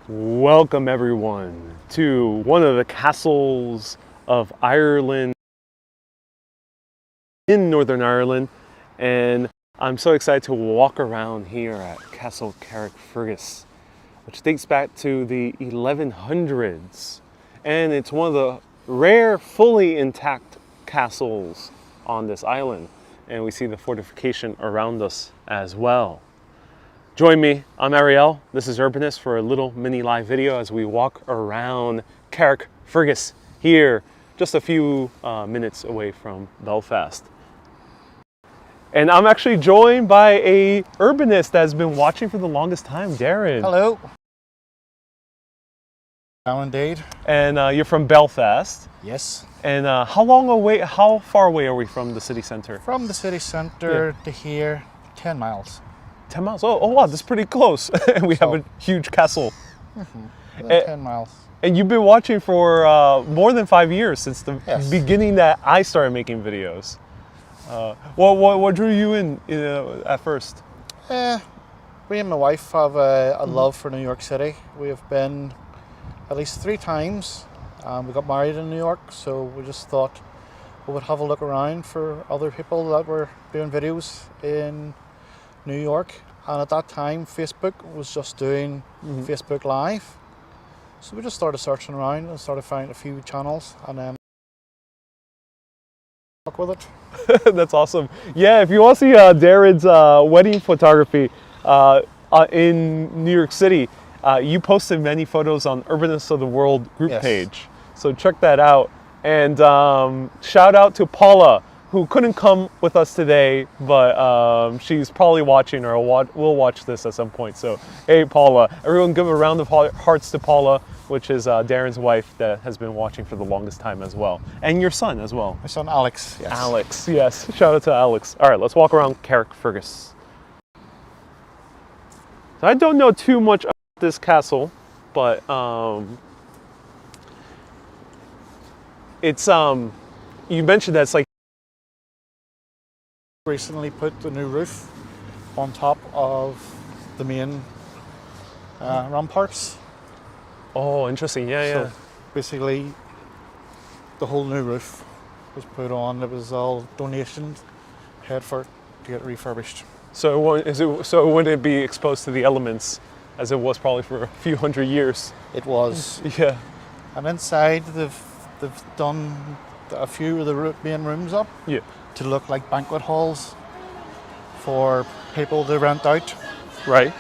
Welcome everyone to one of the castles of Ireland, in Northern Ireland, and I'm so excited to walk around here at Castle Carrickfergus, which dates back to the 1100s, and it's one of the rare fully intact castles on this island, and we see the fortification around us as well. Join me, I'm Ariel, this is Urbanist, for a little mini live video as we walk around Carrickfergus here, just a few minutes away from Belfast. And I'm actually joined by a urbanist that has been watching for the longest time, Darren. Hello. How indeed. And you're from Belfast. Yes. And how far away are we from the city centre? From the city centre to here, 10 miles. 10 miles? Oh wow, that's pretty close. We have a huge castle. 10 miles. And you've been watching for more than 5 years, since the beginning that I started making videos. What drew you in at first? Me and my wife have a love for New York City. We have been at least 3 times. We got married in New York, so we just thought we would have a look around for other people that were doing videos in New York. And at that time, Facebook was just doing Facebook Live. So we just started searching around and started finding a few channels, and then stuck with it. That's awesome. Yeah, if you want to see Darren's wedding photography in New York City, you posted many photos on Urbanists of the World group page. So check that out. And shout out to Paula, who couldn't come with us today, but she's probably watching or will watch this at some point. So, hey Paula, everyone give a round of hearts to Paula, which is Darren's wife that has been watching for the longest time as well. And your son as well. My son Alex, yes. Alex, yes. Shout out to Alex. All right, let's walk around Carrickfergus. So I don't know too much about this castle, but it's, you mentioned that it's like recently put the new roof on top of the main ramparts. Oh, interesting. Yeah. So basically, the whole new roof was put on. It was all donations, paid for it to get refurbished. So so wouldn't it be exposed to the elements as it was probably for a few hundred years? It was. Yeah. And inside, they've done a few of the main rooms up. Yeah. To look like banquet halls for people to rent out. Right.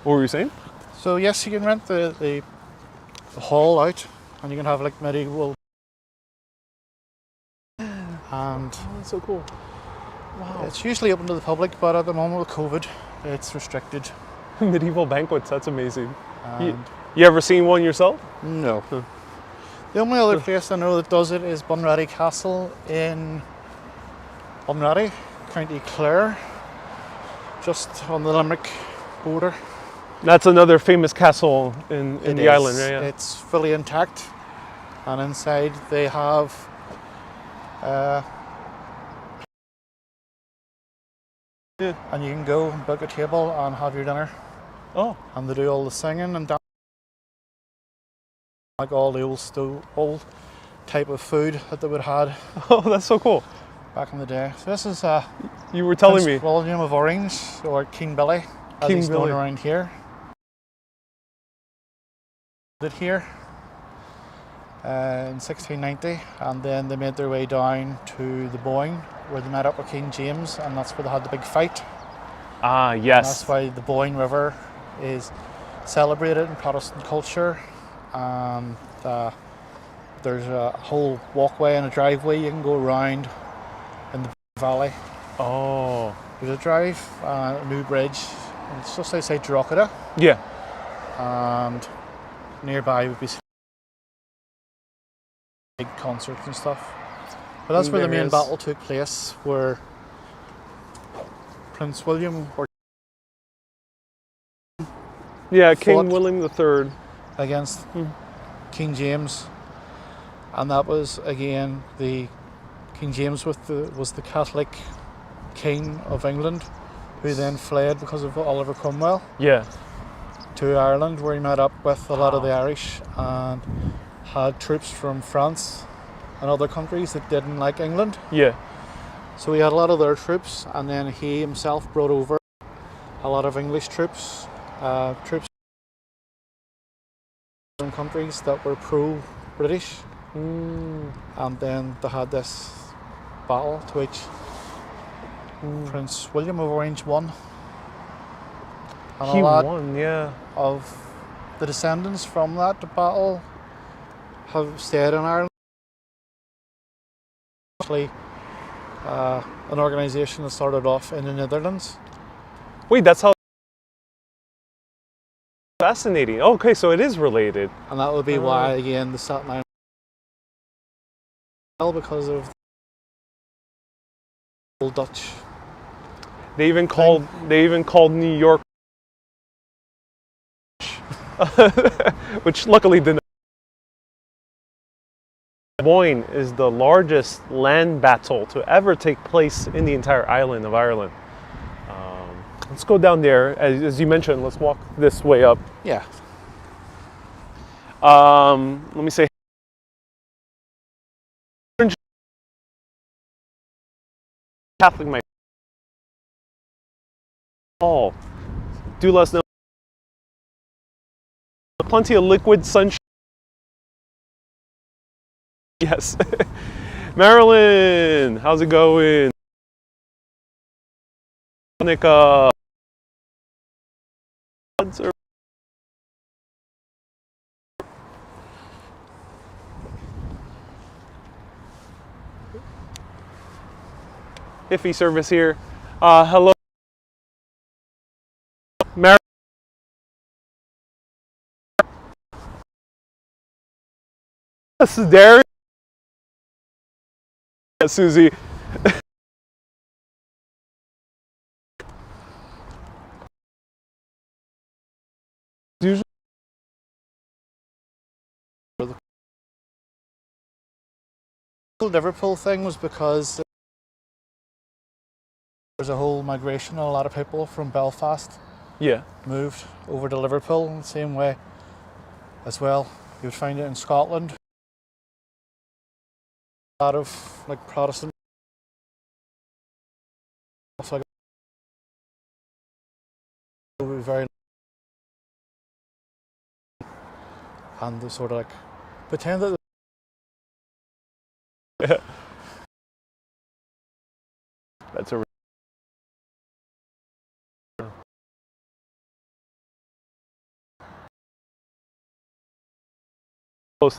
What were you saying? So yes, you can rent the hall out, and you can have like medieval. And that's so cool. Wow. It's usually open to the public, but at the moment with COVID, it's restricted. Medieval banquets, that's amazing. You ever seen one yourself? No. The only other place I know that does it is Bunratty Castle in Bunratty, County Clare, just on the Limerick border. That's another famous castle in the island, right? Yeah. It's fully intact, and inside they have and you can go and book a table and have your dinner. Oh. And they do all the singing and dancing, like all the old type of food that they would have had. Oh, that's so cool. Back in the day. So this is you were telling Prince me William of Orange, or King Billy, as he's known around here. Did here in 1690, and then they made their way down to the Boyne, where they met up with King James, and that's where they had the big fight. Ah, yes. And that's why the Boyne River is celebrated in Protestant culture, and there's a whole walkway and a driveway you can go around in the valley. Oh. There's a drive, a new bridge. It's just outside Drogheda. Yeah. And nearby would be big concerts and stuff. But that's where the main battle took place, where Prince William King William III against King James, and that was again the King James was the Catholic king of England, who then fled because of Oliver Cromwell Yeah. to Ireland, where he met up with a lot of the Irish and had troops from France and other countries that didn't like England. Yeah. So he had a lot of their troops, and then he himself brought over a lot of English troops from countries that were pro-British. And then they had this battle to which Prince William of Orange won. And He a lot won, yeah. of the descendants from that battle have stayed in Ireland. Actually, an organisation that started off in the Netherlands. Wait, that's how. Fascinating. Okay, so it is related. And that would be why, again, the Staten Island, because of the old Dutch. They even called New York, which luckily didn't. Boyne is the largest land battle to ever take place in the entire island of Ireland. Let's go down there. As you mentioned, let's walk this way up. Yeah. Let me say. Catholic, my. Oh, do let us know. Plenty of liquid sunshine. Yes. Marilyn, how's it going? Monica. Iffy service here. Hello. Marilyn. This is Darren. Susie. Usually. The Liverpool thing was because there's a whole migration, and a lot of people from Belfast Yeah. moved over to Liverpool in the same way as well. You would find it in Scotland. A lot of like Protestant stuff like that would be very, and they sort of like pretend that That's a close.